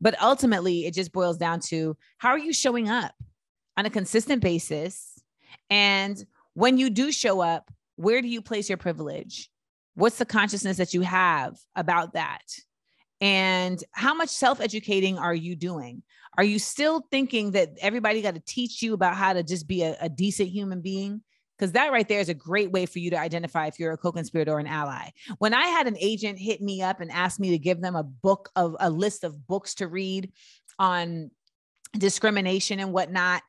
But ultimately, it just boils down to, how are you showing up on a consistent basis? And when you do show up, where do you place your privilege? What's the consciousness that you have about that? And how much self-educating are you doing? Are you still thinking that everybody got to teach you about how to just be a decent human being? Because that right there is a great way for you to identify if you're a co-conspirator or an ally. When I had an agent hit me up and ask me to give them a list of books to read on discrimination and whatnot,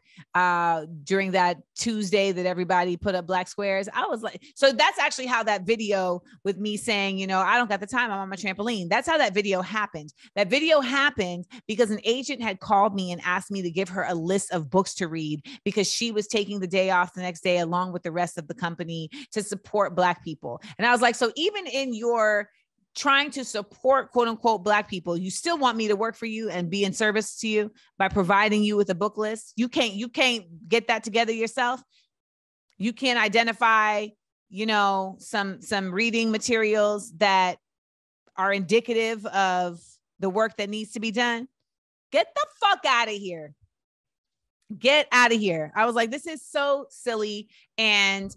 during that Tuesday that everybody put up black squares, I was like, so that's actually how that video with me saying, I don't got the time, I'm on my trampoline. That's how that video happened. That video happened because an agent had called me and asked me to give her a list of books to read because she was taking the day off the next day along with the rest of the company to support Black people. And I was like, so even in your trying to support quote unquote Black people, you still want me to work for you and be in service to you by providing you with a book list? You can't get that together yourself. You can't identify, some reading materials that are indicative of the work that needs to be done. Get the fuck out of here. Get out of here. I was like, this is so silly. And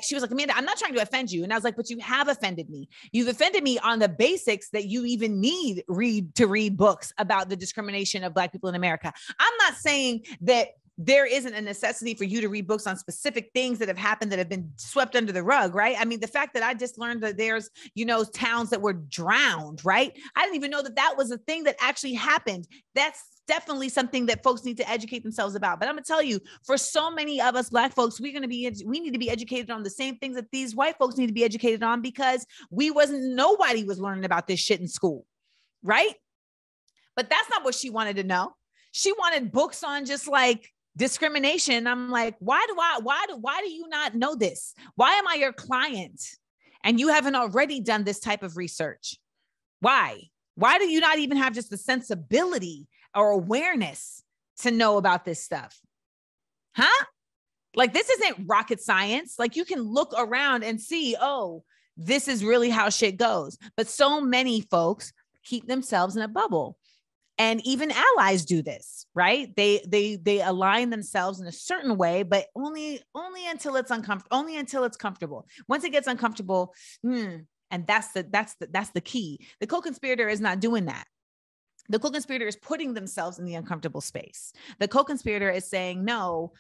she was like, Amanda, I'm not trying to offend you. And I was like, but you have offended me. You've offended me on the basics that you even need to read books about the discrimination of Black people in America. I'm not saying that there isn't a necessity for you to read books on specific things that have happened that have been swept under the rug, right? I mean, the fact that I just learned that there's, towns that were drowned, right? I didn't even know that was a thing that actually happened. That's definitely something that folks need to educate themselves about. But I'm gonna tell you, for so many of us Black folks, we need to be educated on the same things that these white folks need to be educated on, because nobody was learning about this shit in school, right? But that's not what she wanted to know. She wanted books on just like discrimination. I'm like, why do you not know this? Why am I your client and you haven't already done this type of research? Why do you not even have just the sensibility or awareness to know about this stuff? Huh? Like, this isn't rocket science. Like, you can look around and see, oh, this is really how shit goes. But so many folks keep themselves in a bubble. And even allies do this, right? They align themselves in a certain way, but only until it's uncomfortable, only until it's comfortable. Once it gets uncomfortable, and that's the key. The co-conspirator is not doing that. The co-conspirator is putting themselves in the uncomfortable space. The co-conspirator is saying, no,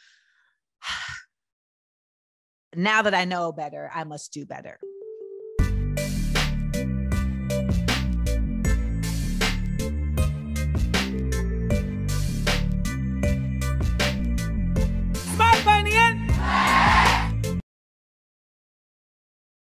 now that I know better, I must do better.